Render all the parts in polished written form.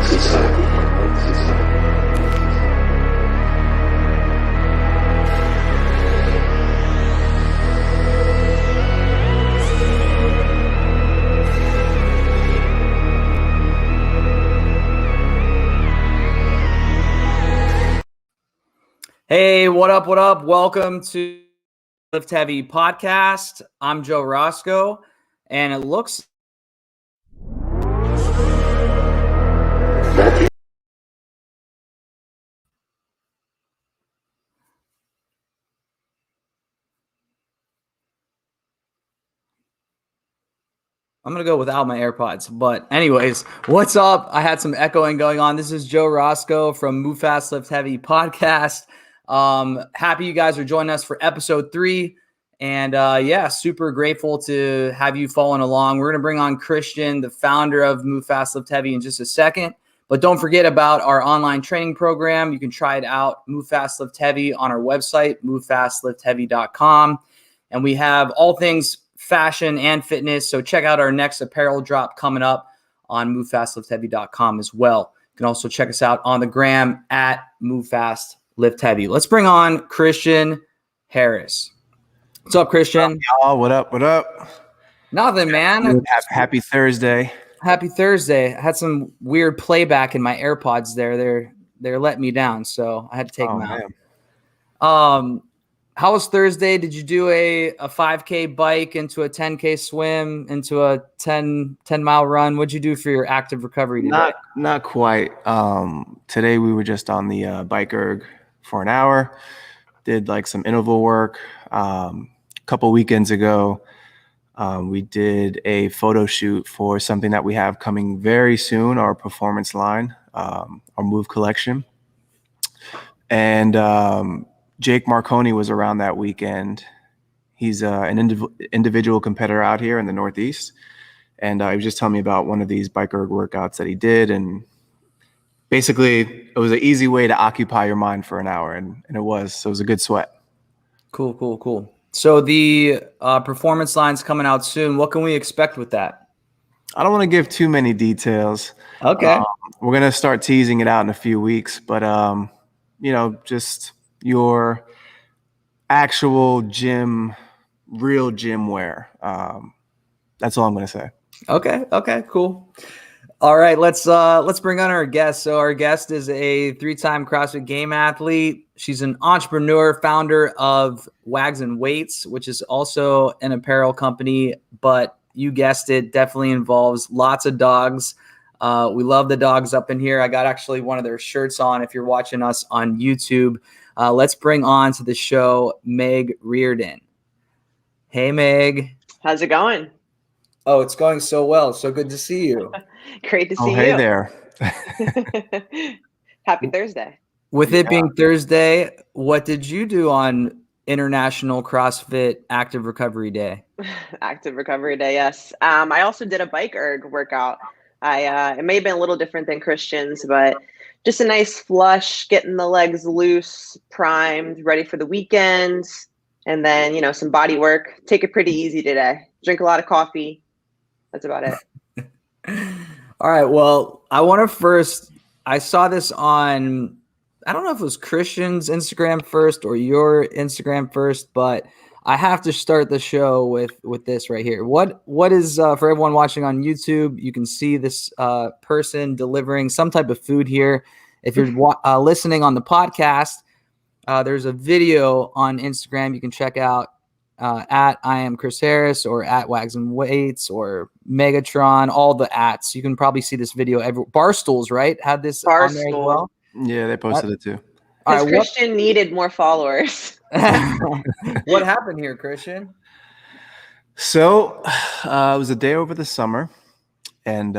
Hey, what up? What up? Welcome to Lift Heavy Podcast. I'm Joe Roscoe, and it looks I'm going to go without my AirPods. But anyways, what's up? I had some echoing going on. This is Joe Roscoe from Move Fast, Lift Heavy Podcast. Happy you guys are joining us for episode 3. And super grateful to have you following along. We're going to bring on Christian, the founder of Move Fast, Lift Heavy, in just a second. But don't forget about our online training program. You can try it out, Move Fast, Lift Heavy, on our website, movefastliftheavy.com. And we have all things fashion and fitness. So check out our next apparel drop coming up on movefastliftheavy.com as well. You can also check us out on the gram at movefastliftheavy. Let's bring on Christian Harris. What's up, Christian? Y'all, what up? What up? Nothing, man. Happy Thursday. Happy Thursday. I had some weird playback in my AirPods there. They're letting me down, so I had to take them out. Man. How was Thursday? Did you do a 5K bike, into a 10K swim, into a 10-mile run? What'd you do for your active recovery today? Not quite. Today we were just on the bike erg for an hour. Did like some interval work. A couple weekends ago, we did a photo shoot for something that we have coming very soon, our performance line, our Move collection. And Jake Marconi was around that weekend. He's an individual competitor out here in the Northeast. And he was just telling me about one of these bike erg workouts that he did. And basically, it was an easy way to occupy your mind for an hour. And it was. So it was a good sweat. Cool. So the performance line's coming out soon. What can we expect with that? I don't want to give too many details. Okay. We're going to start teasing it out in a few weeks. But, just your actual real gym wear. That's all I'm going to say. Okay, cool. All right, let's bring on our guest. So our guest is a 3-time CrossFit Game athlete. She's an entrepreneur, founder of Wags and Weights, which is also an apparel company, but you guessed it, definitely involves lots of dogs. We love the dogs up in here. I got actually one of their shirts on if you're watching us on YouTube. Let's bring on to the show Meg Reardon. Hey, Meg. How's it going? Oh, it's going so well. So good to see you. Great to see you. Hey there. Happy Thursday. With it being Thursday, what did you do on International CrossFit Active Recovery Day? Active Recovery Day, yes. I also did a bike erg workout. It may have been a little different than Christian's, but just a nice flush, getting the legs loose, primed, ready for the weekend, and then, some body work. Take it pretty easy today. Drink a lot of coffee. That's about it. All right. Well, I saw this on, I don't know if it was Christian's Instagram first or your Instagram first, but I have to start the show with this right here. What is, for everyone watching on YouTube, you can see this person delivering some type of food here. If you're listening on the podcast, there's a video on Instagram you can check out at I am Chris Harris or at Wags and Weights or Megatron, all the ats. You can probably see this video. Barstools, right? Had this on there as well. Yeah, they posted it too. Because Christian needed more followers. What happened here, Christian? So it was a day over the summer, and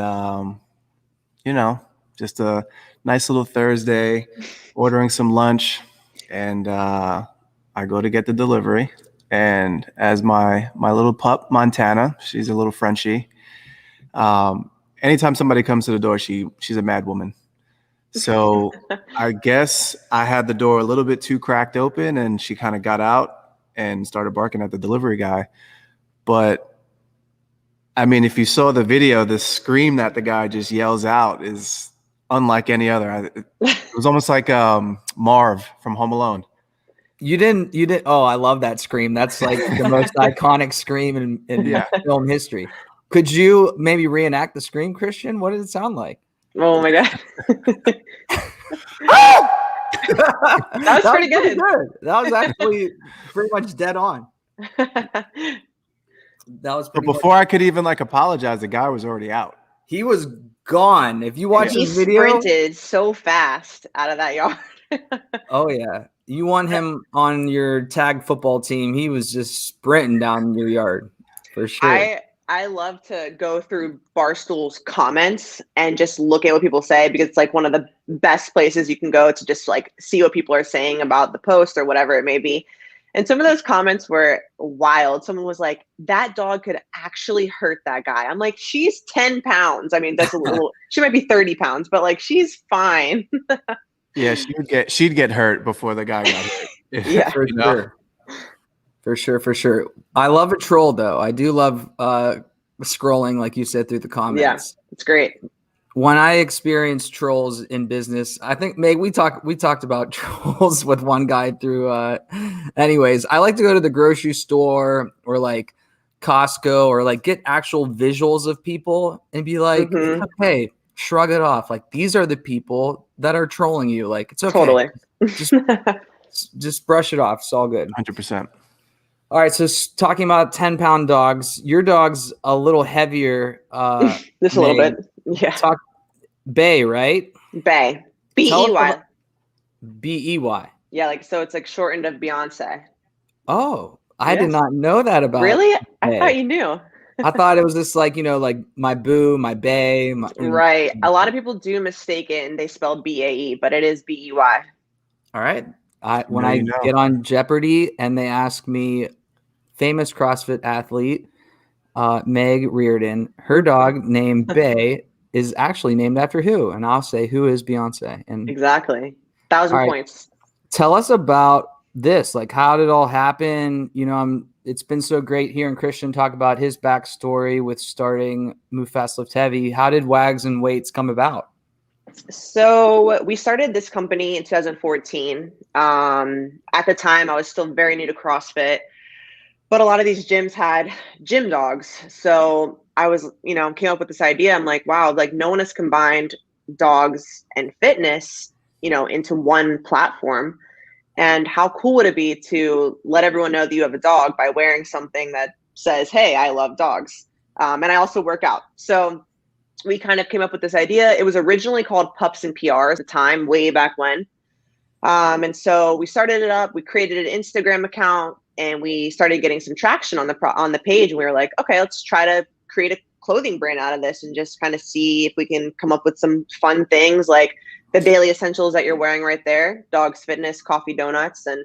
just a nice little Thursday, ordering some lunch, and I go to get the delivery, and as my little pup Montana, she's a little Frenchie. Anytime somebody comes to the door, she's a mad woman. So I guess I had the door a little bit too cracked open, and she kind of got out and started barking at the delivery guy. But I mean, if you saw the video, the scream that the guy just yells out is unlike any other. It was almost like Marv from Home Alone. You didn't. Oh, I love that scream. That's like the most iconic scream in film history. Could you maybe reenact the scream, Christian? What did it sound like? Oh my God. That was pretty good. That was actually pretty much dead on. That was pretty But before I could even like apologize, the guy was already out. He was gone. If you watch his video, he sprinted so fast out of that yard. Oh yeah. You want him on your tag football team. He was just sprinting down your yard for sure. I love to go through Barstool's comments and just look at what people say, because it's like one of the best places you can go to just like see what people are saying about the post or whatever it may be. And some of those comments were wild. Someone was like, that dog could actually hurt that guy. I'm like, she's 10 pounds. I mean, that's a little, she might be 30 pounds, but like, she's fine. Yeah, she'd get hurt before the guy got hurt. Yeah, for sure. For sure. I love a troll though. I do love scrolling, like you said, through the comments. Yeah, it's great. When I experience trolls in business, I think Meg, we talked about trolls with one guy through anyways, I like to go to the grocery store or like Costco or like get actual visuals of people and be like, it's okay, shrug it off. Like, these are the people that are trolling you. Like, it's okay. Totally. Just brush it off. It's all good. 100%. All right. So talking about 10-pound dogs, your dog's a little heavier. Just a little bit. Yeah. Bay, right? Bay. B-E-Y. B-E-Y. Yeah. Like, so it's like shortened of Beyonce. Oh, I did not know that about Really? Bay. I thought you knew. I thought it was just like, like my boo, my bae. Right. A lot of people do mistake it and they spell B-A-E, but it is B-E-Y. All right. When I get on Jeopardy and they ask me, famous CrossFit athlete, Meg Reardon, her dog named Bay is actually named after who? And I'll say, who is Beyonce? And exactly. 1,000 points. Tell us about this. Like, how did it all happen? It's been so great hearing Christian talk about his backstory with starting Move Fast Lift Heavy. How did Wags and Weights come about? So we started this company in 2014. At the time, I was still very new to CrossFit, but a lot of these gyms had gym dogs. So I was, came up with this idea. I'm like, wow, like no one has combined dogs and fitness, into one platform. And how cool would it be to let everyone know that you have a dog by wearing something that says, hey, I love dogs. And I also work out. So we kind of came up with this idea. It was originally called Pups and PR at the time, way back when. And so we started it up. We created an Instagram account and we started getting some traction on the page. And we were like, okay, let's try to create a clothing brand out of this and just kind of see if we can come up with some fun things like the daily essentials that you're wearing right there, Dogs Fitness, Coffee Donuts, and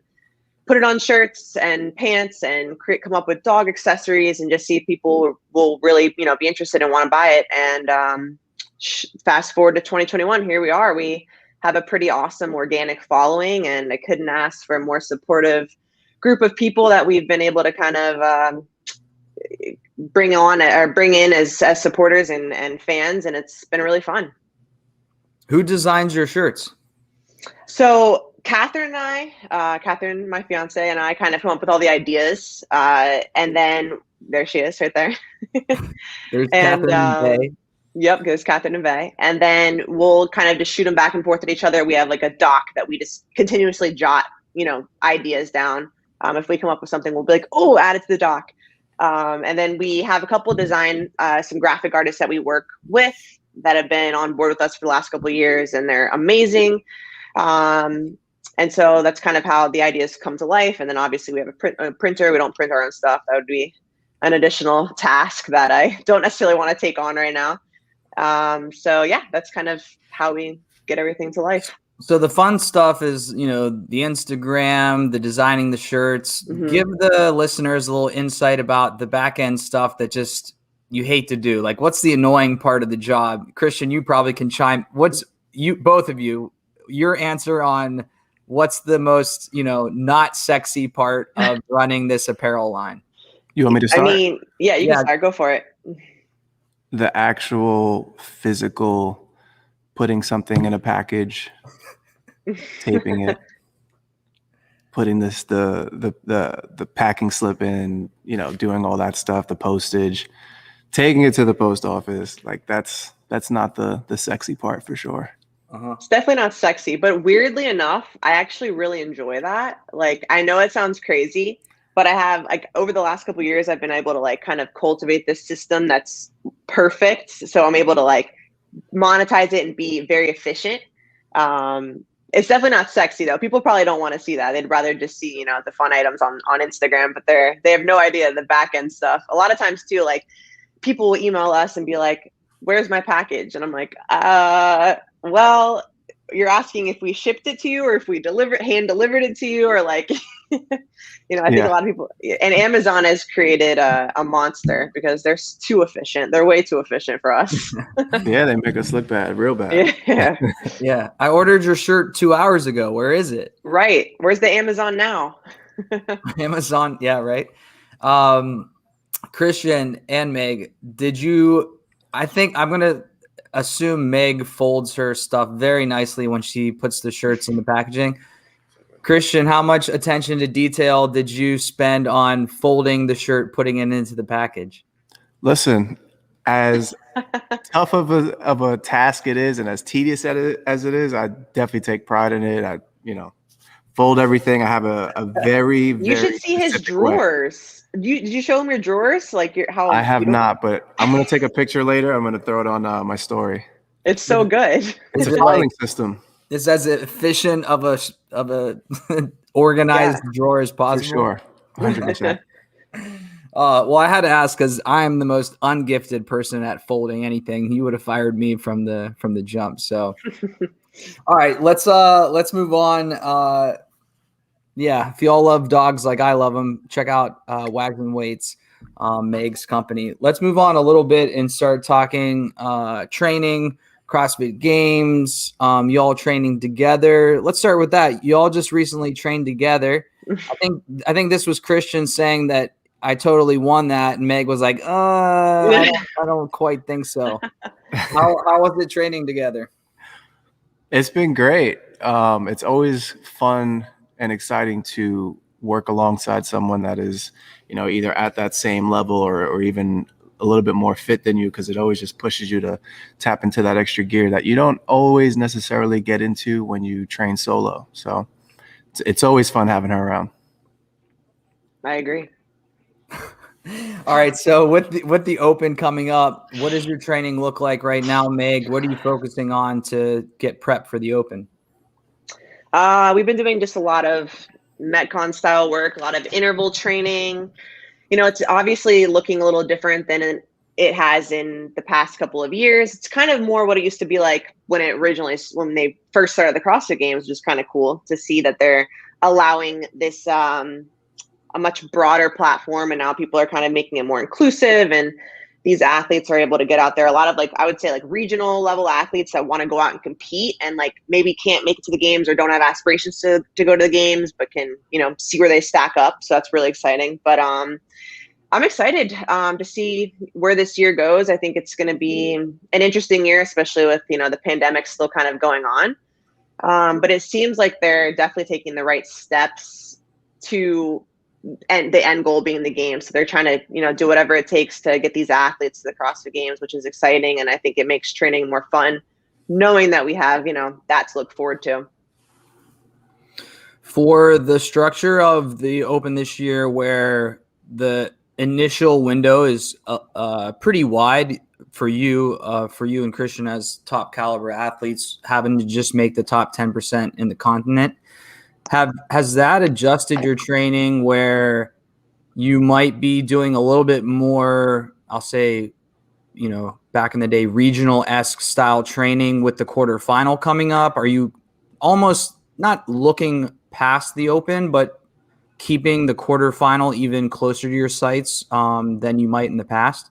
put it on shirts and pants and come up with dog accessories and just see if people will really, be interested and want to buy it. And fast forward to 2021, here we are. We have a pretty awesome organic following, and I couldn't ask for a more supportive group of people that we've been able to kind of bring in as supporters and fans, and it's been really fun. Who designs your shirts? So Catherine and I, Catherine, my fiance, and I kind of come up with all the ideas. And then there she is right there. There's Catherine and Bay. Yep, there's Catherine and Bay. And then we'll kind of just shoot them back and forth at each other. We have like a doc that we just continuously jot, ideas down. If we come up with something, we'll be like, oh, add it to the doc. And then we have a couple of some graphic artists that we work with that have been on board with us for the last couple of years, and they're amazing. And so that's kind of how the ideas come to life. And then obviously we have a printer. We don't print our own stuff. That would be an additional task that I don't necessarily want to take on right now. So yeah, that's kind of how we get everything to life. So the fun stuff is, the Instagram, the designing the shirts. Mm-hmm. Give the listeners a little insight about the back end stuff that just you hate to do. Like, what's the annoying part of the job? Christian, you probably can both of you, your answer on what's the most, not sexy part of running this apparel line? You want me to start? I mean, you can start. Go for it. The actual physical putting something in a package, taping it, putting the packing slip in, doing all that stuff, the postage, taking it to the post office. Like that's not the sexy part for sure. It's definitely not sexy, but weirdly enough, I actually really enjoy that. Like, I know it sounds crazy, but I have, like, over the last couple of years, I've been able to, like, kind of cultivate this system that's perfect. So I'm able to, like, monetize it and be very efficient. It's definitely not sexy though. People probably don't want to see that. They'd rather just see, the fun items on Instagram, but they have no idea the back end stuff. A lot of times too, like, people will email us and be like, "Where's my package?" And I'm like, well, you're asking if we shipped it to you or if we hand delivered it to you, or like, I think a lot of people, and Amazon has created a monster because they're too efficient. They're way too efficient for us. Yeah, they make us look bad, real bad. Yeah. Yeah. I ordered your shirt 2 hours ago. Where is it? Right. Where's the Amazon now? Amazon. Yeah. Right. Christian and Meg, I think I'm going to assume Meg folds her stuff very nicely when she puts the shirts in the packaging. Christian, how much attention to detail did you spend on folding the shirt, putting it into the package? Listen, as tough of a task it is, and as tedious as it is, I definitely take pride in it. I, fold everything. I have a very, very You should see his drawers. Did you show him your drawers? Like how? I have not, but I'm gonna take a picture later. I'm gonna throw it on my story. It's so good. It's a filing system. It's as efficient of a organized drawer as possible. For sure, 100%. Well, I had to ask because I'm the most ungifted person at folding anything. You would have fired me from the jump. So, all right, let's move on. Yeah, if y'all love dogs like I love them, check out Wags and Weights, Meg's company. Let's move on a little bit and start talking training, CrossFit Games, y'all training together. Let's start with that. Y'all just recently trained together. I think this was Christian saying that I totally won that, and Meg was like, I don't quite think so. How was it training together? It's been great. It's always fun and exciting to work alongside someone that is, either at that same level or even a little bit more fit than you, because it always just pushes you to tap into that extra gear that you don't always necessarily get into when you train solo. So it's always fun having her around. I agree. All right. So with the open coming up, what does your training look like right now, Meg? What are you focusing on to get prep for the open? We've been doing just a lot of Metcon style work, a lot of interval training. It's obviously looking a little different than it has in the past couple of years. It's kind of more what it used to be like when they first started the CrossFit Games, which is kind of cool to see that they're allowing this a much broader platform, and now people are kind of making it more inclusive, and these athletes are able to get out there. A lot of, like, I would say, like, regional level athletes that want to go out and compete and, like, maybe can't make it to the games or don't have aspirations to go to the games, but can, see where they stack up. So that's really exciting. But I'm excited to see where this year goes. I think it's going to be an interesting year, especially with, the pandemic still kind of going on. But it seems like they're definitely taking the right steps to and the end goal being the game. So they're trying to, do whatever it takes to get these athletes to the CrossFit Games, which is exciting. And I think it makes training more fun, knowing that we have, that to look forward to. For the structure of the open this year, where the initial window is pretty wide for you and Christian as top caliber athletes, having to just make the top 10% in the continent, has that adjusted your training where you might be doing a little bit more, I'll say, back in the day, regional-esque style training with the quarterfinal coming up? Are you almost not looking past the open, but keeping the quarterfinal even closer to your sights than you might in the past?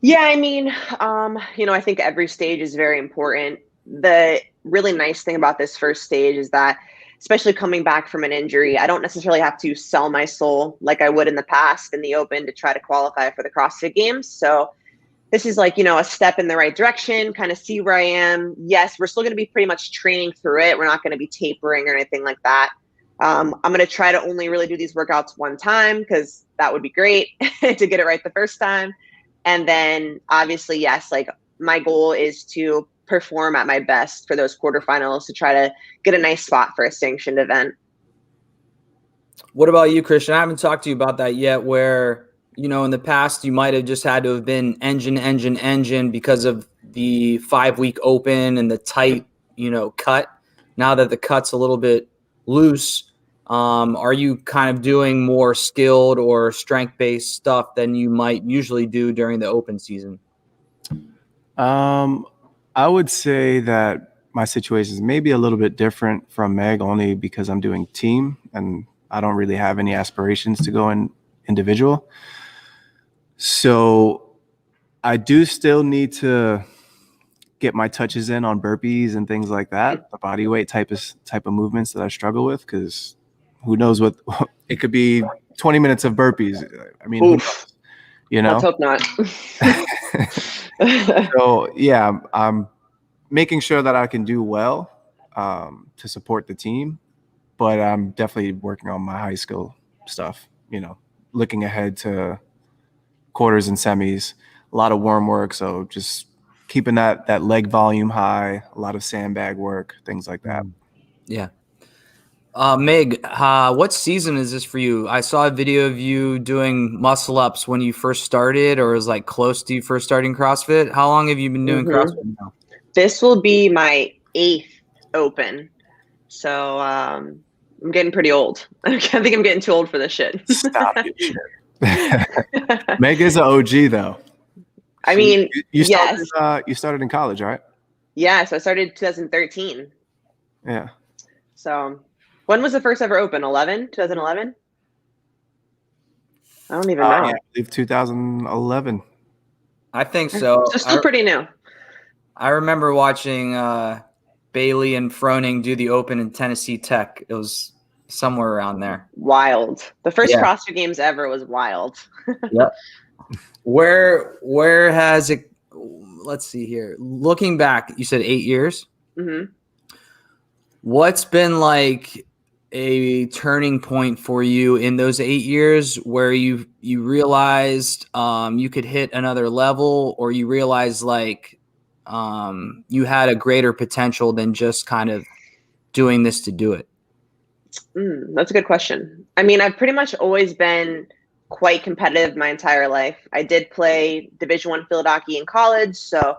Yeah, I mean, I think every stage is very important. The really nice thing about this first stage is that, especially coming back from an injury, I don't necessarily have to sell my soul like I would in the past in the open to try to qualify for the CrossFit Games. So this is like, a step in the right direction, kind of see where I am. Yes, we're still going to be pretty much training through it. We're not going to be tapering or anything like that. I'm going to try to only really do these workouts one time because that would be great to get it right the first time. And then obviously, yes, like my goal is to perform at my best for those quarterfinals to try to get a nice spot for a sanctioned event. What about you, Christian? I haven't talked to you about that yet, where, in the past, you might have just had to have been engine because of the 5-week open and the tight, cut. Now that the cut's a little bit loose, are you kind of doing more skilled or strength-based stuff than you might usually do during the open season? I would say that my situation is maybe a little bit different from Meg, only because I'm doing team and I don't really have any aspirations to go in individual. So I do still need to get my touches in on burpees and things like that, the body weight type of movements that I struggle with, because who knows what it could be 20 minutes of burpees. I mean, who knows, Let's hope not. So yeah, I'm making sure that I can do well to support the team, but I'm definitely working on my high skill stuff, looking ahead to quarters and semis, a lot of worm work. So just keeping that leg volume high, a lot of sandbag work, things like that. Yeah. Meg, what season is this for you? I saw a video of you doing muscle ups when you first started, or was like close to you first starting CrossFit. How long have you been doing CrossFit now? This will be my 8th open. So I'm getting pretty old. I think I'm getting too old for this shit. Stop your shit. Meg is an OG though. I mean, you started in college, right? Yeah, so I started 2013. Yeah. So when was the first ever open? 2011? I don't even know. Yeah, I believe 2011. I think so. It's still pretty new. I remember watching Bailey and Froning do the open in Tennessee Tech. It was somewhere around there. Wild. The first CrossFit Games ever was wild. Yep. Where has it? Let's see here. Looking back, you said 8 years. Mm-hmm. What's been like a turning point for you in those 8 years where you realized you could hit another level, or you realized like you had a greater potential than just kind of doing this to do it? That's a good question. I mean, I've pretty much always been quite competitive my entire life. I did play Division I field hockey in college, so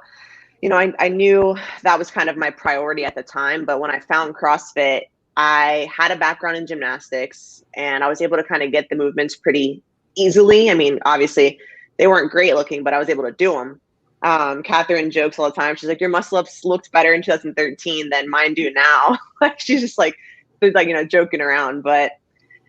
I knew that was kind of my priority at the time. But when I found CrossFit, I had a background in gymnastics, and I was able to kind of get the movements pretty easily. I mean, obviously, they weren't great looking, but I was able to do them. Catherine jokes all the time. She's like, your muscle ups looked better in 2013 than mine do now. She's just like joking around. But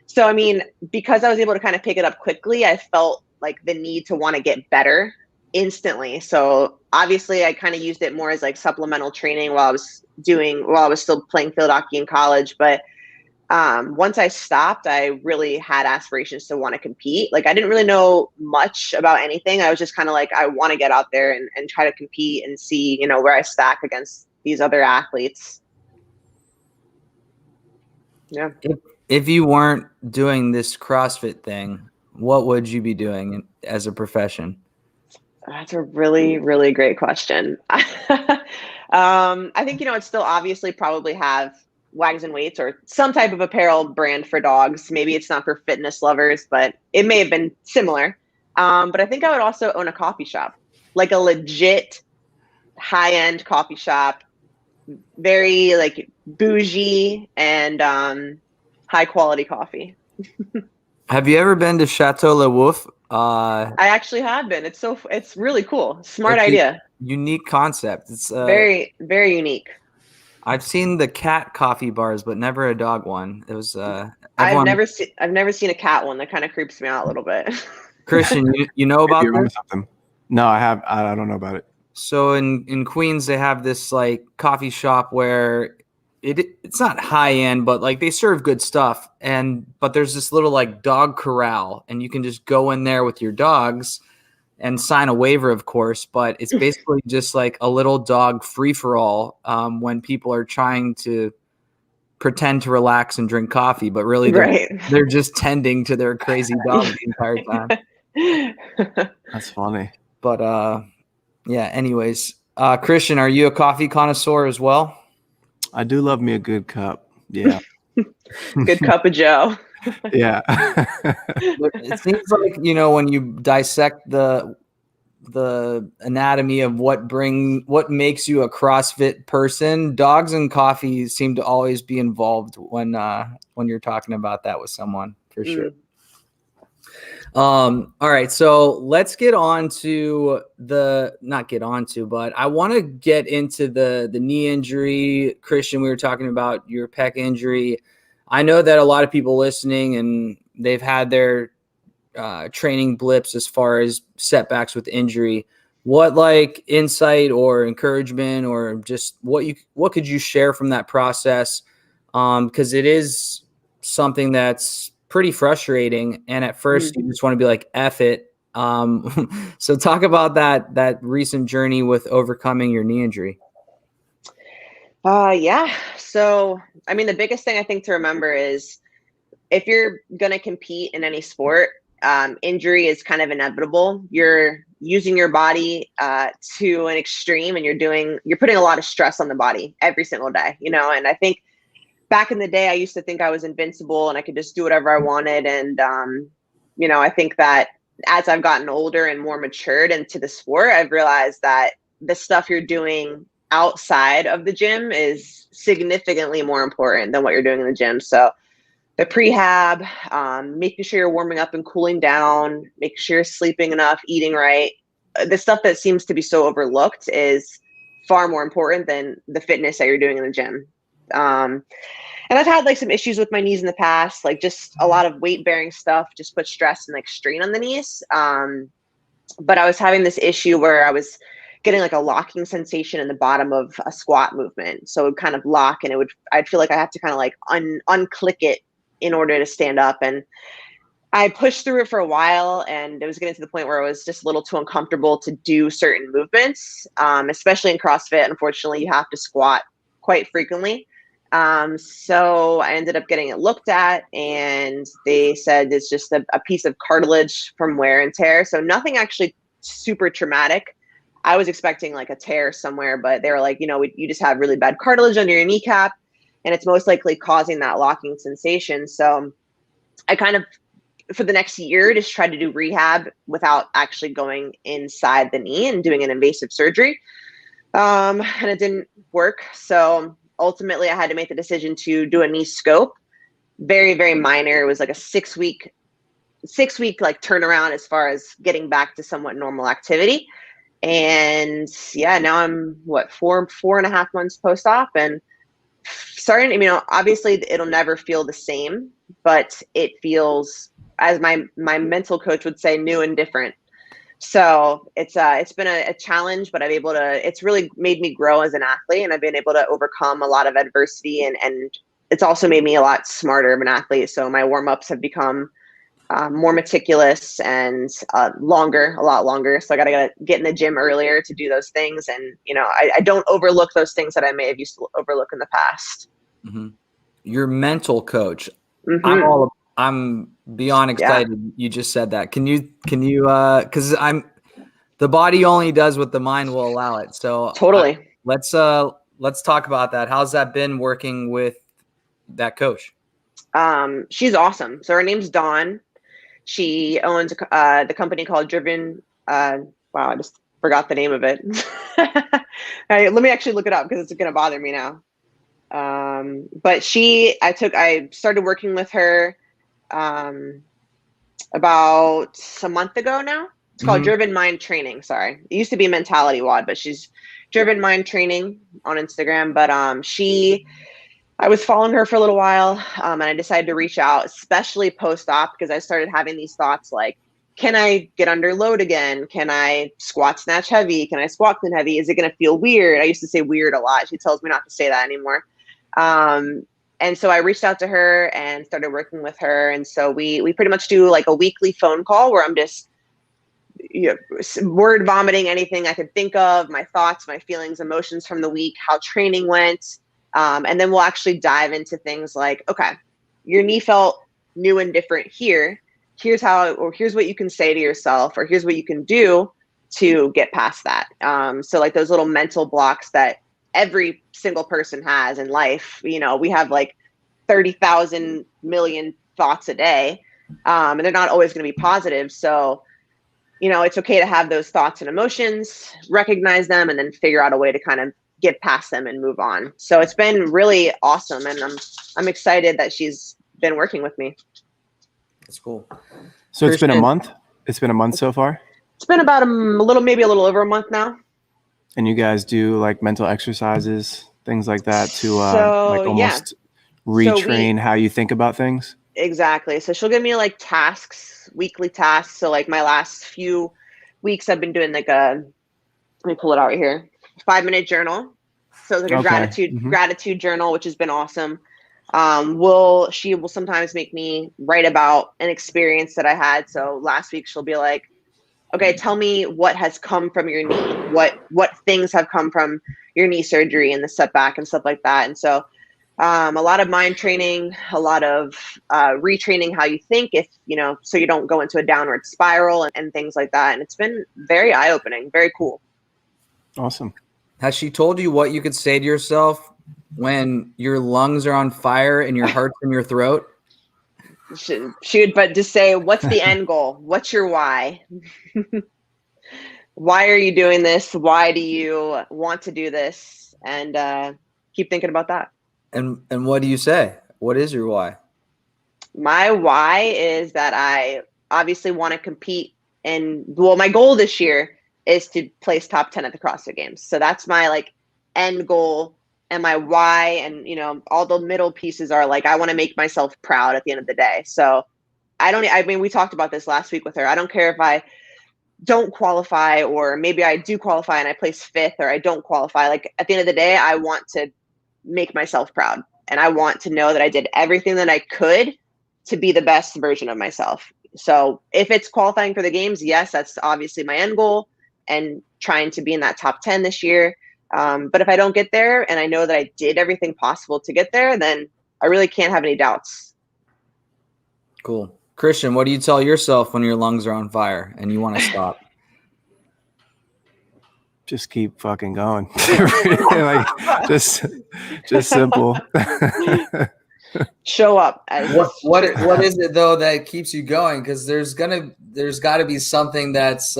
so, I mean, because I was able to kind of pick it up quickly, I felt like the need to want to get better instantly. So obviously I kind of used it more as like supplemental training while I was still playing field hockey in college. But once I stopped, I really had aspirations to want to compete. Like I didn't really know much about anything. I was just kind of like, I want to get out there and try to compete and see, where I stack against these other athletes. Yeah. If you weren't doing this CrossFit thing, what would you be doing as a profession? That's a really, really great question. I think, it's still obviously probably have Wags and Weights or some type of apparel brand for dogs. Maybe it's not for fitness lovers, but it may have been similar. But I think I would also own a coffee shop, like a legit high-end coffee shop, very like bougie and high quality coffee. Have you ever been to Chateau Le Wolf? I actually have been. It's really cool. Smart idea. Unique concept. It's very, very unique. I've seen the cat coffee bars, but never a dog one. It was I've never seen a cat one. That kind of creeps me out a little bit. Christian, you know about this? Something? No, I don't know about it. So in Queens, they have this like coffee shop where it's not high end, but like they serve good stuff. But there's this little like dog corral, and you can just go in there with your dogs and sign a waiver, of course, but it's basically just like a little dog free-for-all when people are trying to pretend to relax and drink coffee, but really they're just tending to their crazy dog the entire time. That's funny. But yeah, anyways, Christian, are you a coffee connoisseur as well? I do love me a good cup. Yeah. Good cup of Joe. Yeah. It seems like, when you dissect the anatomy of what makes you a CrossFit person, dogs and coffee seem to always be involved when you're talking about that with someone, for sure. All right, so let's get on to but I want to get into the knee injury. Christian, we were talking about your pec injury. I know that a lot of people listening, and they've had their training blips as far as setbacks with injury. What insight or encouragement or just what could you share from that process? Because it is something that's pretty frustrating, and at first you just want to be like, F it. So talk about that recent journey with overcoming your knee injury. Yeah. So, I mean, the biggest thing I think to remember is if you're going to compete in any sport, injury is kind of inevitable. You're using your body to an extreme, and you're putting a lot of stress on the body every single day, and I think back in the day, I used to think I was invincible and I could just do whatever I wanted. And, I think that as I've gotten older and more matured into the sport, I've realized that the stuff you're doing outside of the gym is significantly more important than what you're doing in the gym. So the prehab, making sure you're warming up and cooling down, making sure you're sleeping enough, eating right. The stuff that seems to be so overlooked is far more important than the fitness that you're doing in the gym. And I've had some issues with my knees in the past, just a lot of weight bearing stuff just put stress and strain on the knees. But I was having this issue where I was getting a locking sensation in the bottom of a squat movement. So it would kind of lock, and I'd feel like I have to kind of unclick it in order to stand up. And I pushed through it for a while, and it was getting to the point where I was just a little too uncomfortable to do certain movements, especially in CrossFit. Unfortunately, you have to squat quite frequently. So I ended up getting it looked at, and they said it's just a piece of cartilage from wear and tear. So nothing actually super traumatic. I was expecting a tear somewhere, but they were like, you just have really bad cartilage under your kneecap, and it's most likely causing that locking sensation. So I kind of, for the next year, just tried to do rehab without actually going inside the knee and doing an invasive surgery. And it didn't work. So ultimately I had to make the decision to do a knee scope. Very, very minor. It was a 6 week turnaround as far as getting back to somewhat normal activity. And yeah, now I'm 4.5 months post-op, and starting, obviously it'll never feel the same, but it feels, as my mental coach would say, new and different. So it's been a challenge, but it's really made me grow as an athlete, and I've been able to overcome a lot of adversity, and it's also made me a lot smarter of an athlete. So my warm-ups have become more meticulous and a lot longer. So I got to get in the gym earlier to do those things. And, I don't overlook those things that I may have used to overlook in the past. Mm-hmm. Your mental coach. Mm-hmm. I'm beyond excited. Yeah. You just said that. Can you, cause the body only does what the mind will allow it. So totally. Let's talk about that. How's that been working with that coach? She's awesome. So her name's Dawn. She owns the company called Driven. Wow, I just forgot the name of it. Let me actually look it up because it's going to bother me now. But I started working with her about a month ago now. It's called Driven Mind Training. Sorry. It used to be Mentality WOD, but she's Driven Mind Training on Instagram. But I was following her for a little while, and I decided to reach out, especially post-op, because I started having these thoughts like, can I get under load again? Can I squat snatch heavy? Can I squat clean heavy? Is it going to feel weird? I used to say weird a lot. She tells me not to say that anymore. And so I reached out to her and started working with her. And so we pretty much do a weekly phone call where I'm just word vomiting anything I could think of, my thoughts, my feelings, emotions from the week, how training went. And then we'll actually dive into things like, okay, your knee felt new and different here. Here's what you can say to yourself, or here's what you can do to get past that. So like those little mental blocks that every single person has in life, we have like 30,000 million thoughts a day, and they're not always going to be positive. So, it's okay to have those thoughts and emotions, recognize them, and then figure out a way to kind of get past them and move on. So it's been really awesome, and I'm excited that she's been working with me. That's cool. So it's been a month? It's been a month so far? It's been about maybe a little over a month now. And you guys do like mental exercises, things like that to like almost retrain how you think about things? Exactly. So she'll give me like weekly tasks. So like my last few weeks I've been doing like let me pull it out right here, 5-minute journal. So it's like a gratitude journal, which has been awesome. She will sometimes make me write about an experience that I had. So last week she'll be like, okay, tell me what has come from your knee, what things have come from your knee surgery and the setback and stuff like that. And so a lot of mind training, a lot of retraining how you think, so you don't go into a downward spiral and things like that. And it's been very eye-opening, very cool. Awesome. Has she told you what you could say to yourself when your lungs are on fire and your heart's in your throat? She would, but just say, what's the end goal? What's your why? Why are you doing this? Why do you want to do this? And keep thinking about that. And what do you say? What is your why? My why is that I obviously want to compete. And my goal this year is to place top 10 at the CrossFit Games. So that's my like end goal. And my why, and all the middle pieces are like, I want to make myself proud at the end of the day. So we talked about this last week with her. I don't care if I don't qualify, or maybe I do qualify and I place 5th, or I don't qualify. Like at the end of the day, I want to make myself proud, and I want to know that I did everything that I could to be the best version of myself. So if it's qualifying for the games, yes, that's obviously my end goal, and trying to be in that top 10 this year. But if I don't get there and I know that I did everything possible to get there, then I really can't have any doubts. Cool. Christian, what do you tell yourself when your lungs are on fire and you want to stop? Just keep fucking going. Like, just simple. Show up. What is it though that keeps you going? Because there's got to be something that's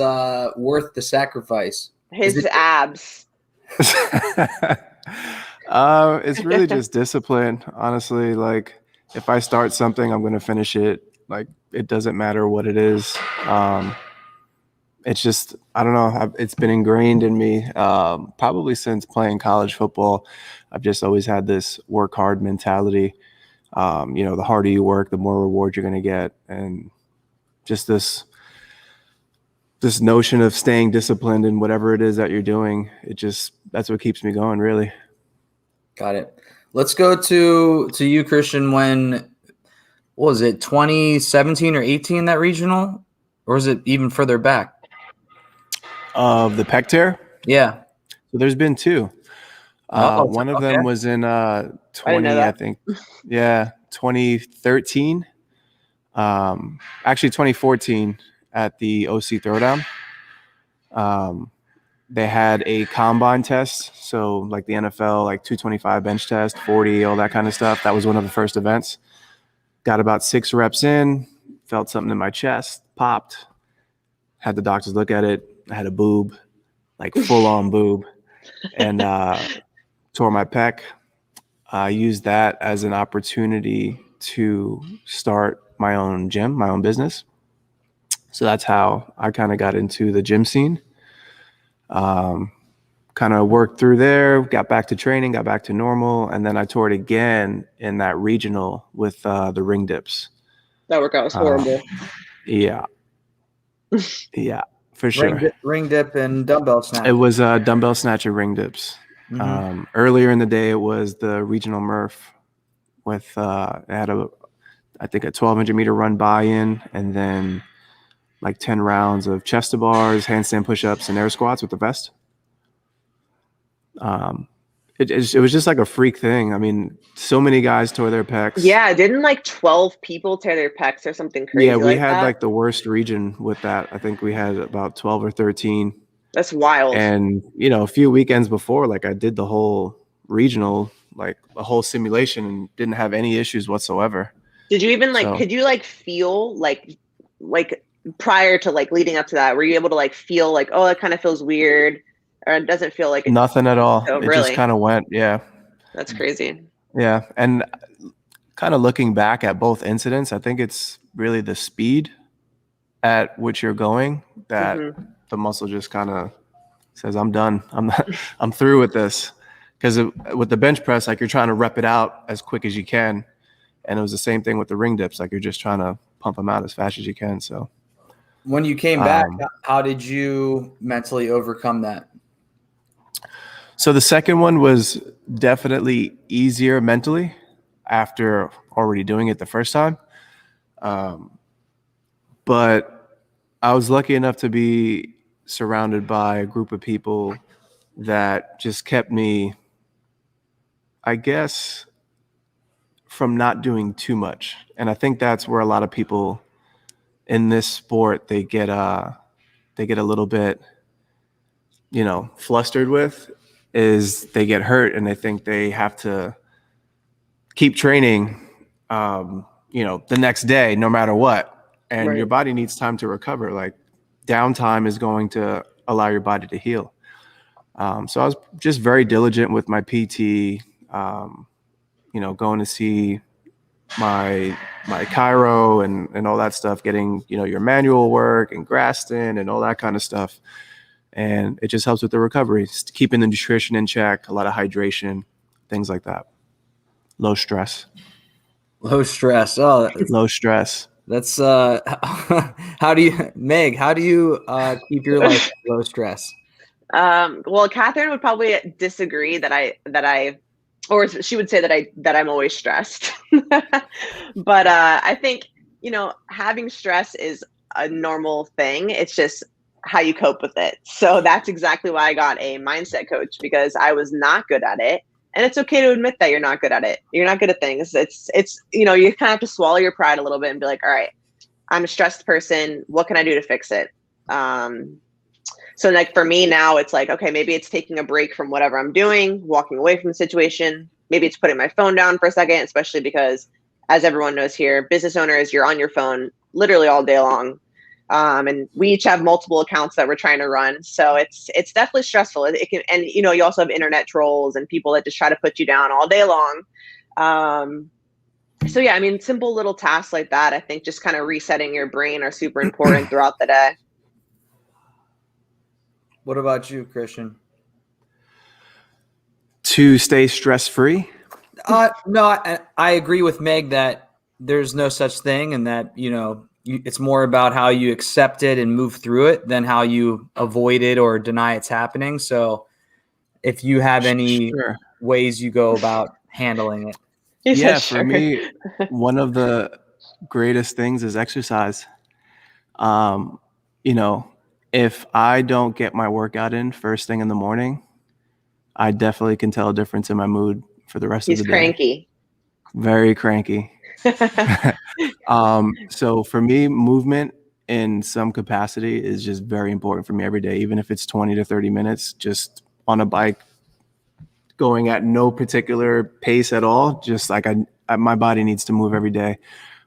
worth the sacrifice. His abs. It's really just discipline, honestly. Like if I start something, I'm going to finish it. Like it doesn't matter what it is. It's just, I don't know. It's been ingrained in me probably since playing college football. I've just always had this work hard mentality. The harder you work, the more reward you're going to get. And just this notion of staying disciplined in whatever it is that you're doing, that's what keeps me going, really. Got it. Let's go to you, Christian. What was it, 2017 or 18, that regional? Or is it even further back? Of the pec tear? Yeah. So there's been 2. One of them was in 20, I think. Yeah, 2013. Actually 2014 at the OC Throwdown. They had a combine test. So like the NFL, like 225 bench test, 40, all that kind of stuff. That was one of the first events. Got about 6 reps in, felt something in my chest, popped, had the doctors look at it. I had a boob, like full on boob, and tore my pec. I used that as an opportunity to start my own gym, my own business. So that's how I kind of got into the gym scene. Kind of worked through there, got back to training, got back to normal, and then I tore it again in that regional with the ring dips. That workout was horrible. Yeah, for sure. Ring dip and dumbbell snatch. It was dumbbell snatch and ring dips. Mm-hmm. Earlier in the day, it was the regional Murph with it had I think a 1,200 meter run buy-in, and then like 10 rounds of chest to bars, handstand push-ups, and air squats with the vest. It was just like a freak thing. I mean, so many guys tore their pecs. Yeah, didn't like 12 people tear their pecs or something crazy? Yeah, we like had that? like the worst region with that. I think we had about 12 or 13. That's wild. And, you know, a few weekends before, like I did the whole regional, like a whole simulation, and didn't have any issues whatsoever. Did you even like, could you like feel like prior to like leading up to that, were you able to like feel like, oh, that kind of feels weird, or it doesn't feel like it? Nothing at all. Oh, it really? just kind of went. Yeah. That's crazy. Yeah. And kind of looking back at both incidents, I think it's really the speed at which you're going that the muscle just kind of says, I'm done. I'm through with this. Because with the bench press, like you're trying to rep it out as quick as you can. And it was the same thing with the ring dips. Like you're just trying to pump them out as fast as you can. So when you came back, how did you mentally overcome that? So the second one was definitely easier mentally after already doing it the first time. But I was lucky enough to be surrounded by a group of people that just kept me, I guess, from not doing too much. And I think that's where a lot of people in this sport, they get a little bit, you know, flustered with, is they get hurt and they think they have to keep training, you know, the next day, no matter what. And your body needs time to recover. Like downtime is going to allow your body to heal. So I was just very diligent with my PT, you know, going to see my chiro and all that stuff, getting, you know, your manual work and Graston and all that kind of stuff. And it just helps with the recovery, keeping the nutrition in check, a lot of hydration, things like that. Low stress. Low stress. Oh, low stress. That's how do you, Meg, how do you keep your life low stress? Well, Catherine would probably disagree that I, or she would say that I'm always stressed. But I think, you know, having stress is a normal thing. It's just how you cope with it. So that's exactly why I got a mindset coach, because I was not good at it. And it's okay to admit that you're not good at it. You're not good at things. It's, you know, you kind of have to swallow your pride a little bit and be like, all right, I'm a stressed person. What can I do to fix it? So like for me now, it's like, okay, maybe it's taking a break from whatever I'm doing, walking away from the situation. Maybe it's putting my phone down for a second, especially because, as everyone knows here, business owners, you're on your phone literally all day long. And we each have multiple accounts that we're trying to run. So it's definitely stressful. It can, and you know, you also have internet trolls and people that just try to put you down all day long. So yeah, I mean, simple little tasks like that, I think just kind of resetting your brain are super important throughout the day. What about you, Christian? To stay stress-free? No, I agree with Meg that there's no such thing, and that, you know, it's more about how you accept it and move through it than how you avoid it or deny it's happening. So if you have any ways you go about handling it. Yeah, for me, one of the greatest things is exercise. You know, if I don't get my workout in first thing in the morning, I definitely can tell a difference in my mood for the rest of the day. He's cranky. Very cranky. So for me, movement in some capacity is just very important for me every day, even if it's 20 to 30 minutes, just on a bike, going at no particular pace at all. Just like my body needs to move every day.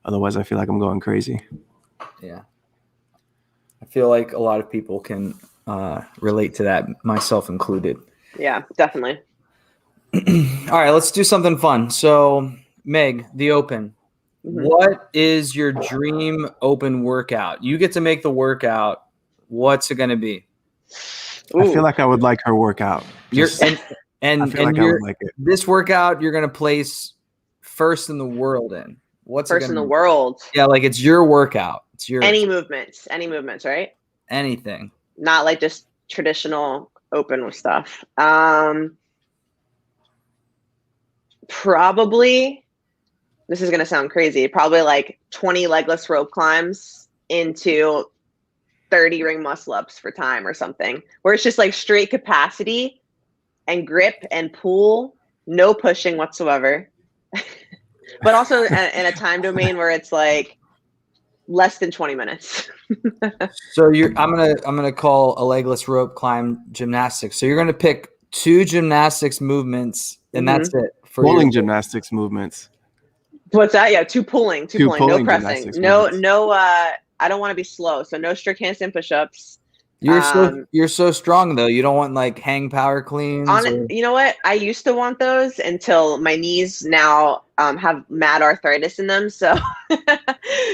Otherwise I feel like I'm going crazy. Yeah. I feel like a lot of people can relate to that, myself included. Yeah, definitely. All right, let's do something fun. So, Meg, the open. What is your dream open workout? You get to make the workout. What's it going to be? I feel like I would like her workout. This workout you're going to place first in the world in. What's first in the world? Yeah, like it's your workout. It's your any movements, right? Anything. Not like just traditional open stuff. Probably. This is going to sound crazy. Probably like 20 legless rope climbs into 30 ring muscle ups for time or something, where it's just like straight capacity and grip and pull, no pushing whatsoever. But also in a time domain where it's like less than 20 minutes. So I'm gonna call a legless rope climb gymnastics. So you're gonna pick 2 gymnastics movements, and that's it for Pulling gymnastics movements. What's that? Yeah, 2 pulling, no pulling pressing, no. I don't want to be slow, so no strict handstand push-ups. You're so strong though. You don't want like hang power cleans. You know what? I used to want those until my knees now have mad arthritis in them. So,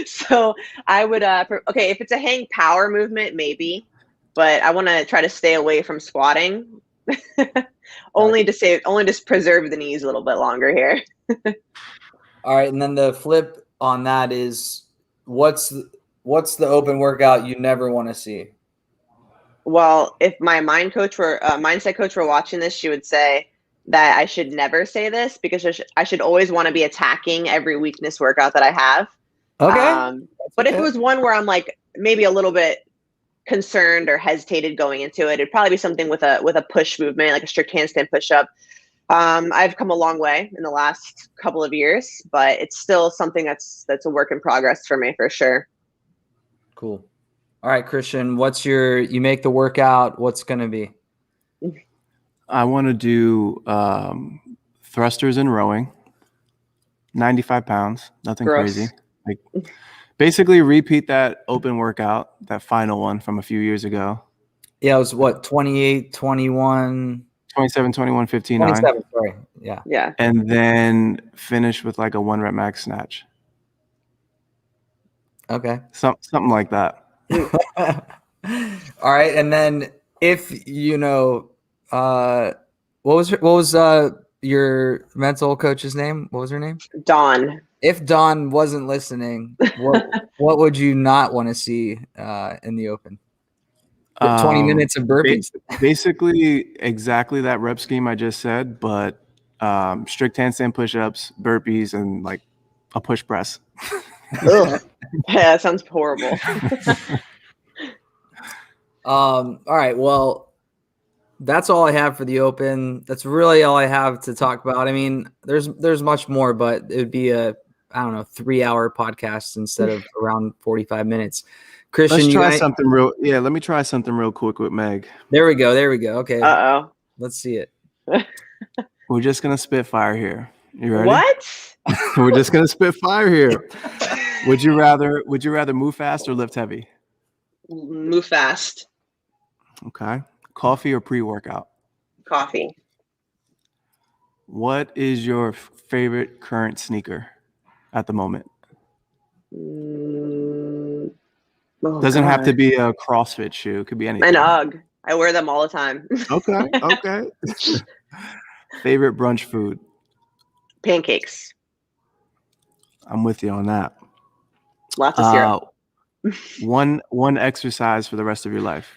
so I would okay, if it's a hang power movement, maybe, but I want to try to stay away from squatting. only to preserve the knees a little bit longer here. All right, and then the flip on that is what's the open workout you never want to see? Well, if my mindset coach were watching this, she would say that I should never say this because I should always want to be attacking every weakness workout that I have. Okay. But if it was one where I'm like maybe a little bit concerned or hesitated going into it, it'd probably be something with a push movement, like a strict handstand push-up. I've come a long way in the last couple of years, but it's still something that's a work in progress for me for sure. Cool. All right, Christian, you make the workout, what's going to be? I want to do thrusters and rowing, 95 pounds, nothing Gross. crazy. Like basically repeat that open workout, that final one from a few years ago. Yeah, it was what, 28, 21? 27, 21, 59. 27, sorry. Yeah. Yeah. And then finish with like a 1 rep max snatch. Okay. Something like that. All right, and then if what was your mental coach's name? What was her name? Dawn. If Dawn wasn't listening, what would you not want to see in the open? 20 minutes of burpees. Basically, exactly that rep scheme I just said, but strict handstand push-ups, burpees, and like a push press. Ugh. Yeah, that sounds horrible. All right. Well, that's all I have for the open. That's really all I have to talk about. I mean, there's much more, but it would be a 3-hour podcast instead of around 45 minutes. Christian, let me try something real quick with Meg. There we go. Okay. Uh-oh. Let's see it. We're just gonna spitfire here. You ready? What? We're just gonna spitfire here. Would you rather move fast or lift heavy? Move fast. Okay. Coffee or pre-workout? Coffee. What is your favorite current sneaker at the moment? Doesn't have to be a CrossFit shoe. It could be anything. An UGG. I wear them all the time. Okay. Favorite brunch food? Pancakes. I'm with you on that. Lots of syrup. One exercise for the rest of your life.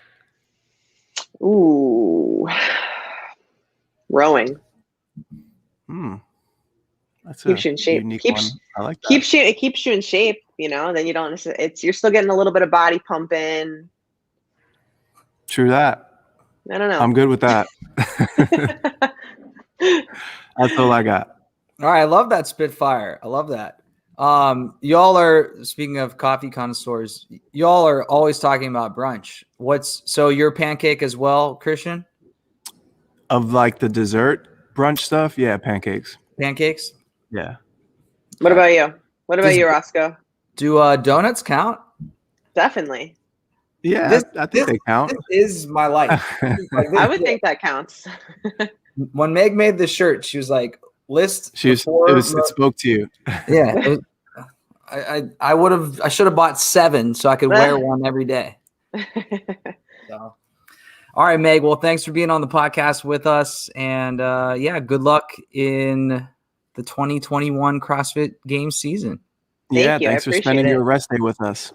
Ooh. Rowing. That's keeps you in shape. Unique one. I like that. It keeps you in shape, then you don't you're still getting a little bit of body pumping. True that. I don't know. I'm good with that. That's all I got. All right, I love that Spitfire. I love that. Y'all are, speaking of coffee connoisseurs, y'all are always talking about brunch. So your pancake as well, Christian? Of like the dessert brunch stuff? Yeah, pancakes. Pancakes? Yeah. What about you? What about you, Roscoe? Do donuts count? Definitely. Yeah, I think they count. This is my life. I would think that counts. When Meg made the shirt, she was like, it spoke to you. Yeah. I should have bought 7 so I could wear one every day. So. All right, Meg. Well, thanks for being on the podcast with us. And good luck in the 2021 CrossFit Games season. Thank you. Thanks for spending your rest day with us.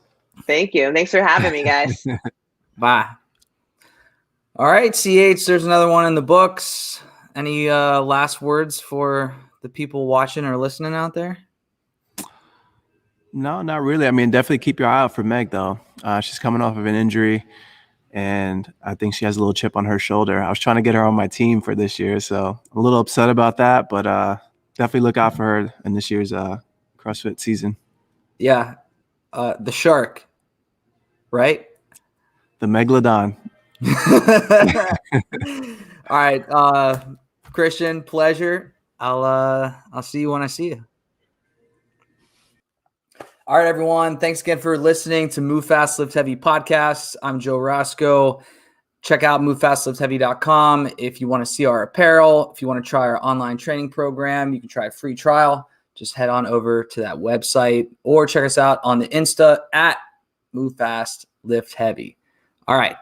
Thank you. Thanks for having me, guys. Bye. All right, CH, there's another one in the books. Any last words for the people watching or listening out there? No, not really. I mean, definitely keep your eye out for Meg, though. She's coming off of an injury, and I think she has a little chip on her shoulder. I was trying to get her on my team for this year, so I'm a little upset about that, but definitely look out for her in this year's CrossFit season. Yeah. The shark, right? The Megalodon. All right. Christian, pleasure. I'll see you when I see you. All right, everyone. Thanks again for listening to Move Fast, Lift Heavy podcast. I'm Joe Roscoe. Check out movefastlift.heavy.com if you want to see our apparel. If you want to try our online training program, you can try a free trial. Just head on over to that website or check us out on the Insta at Move Fast Lift Heavy. All right.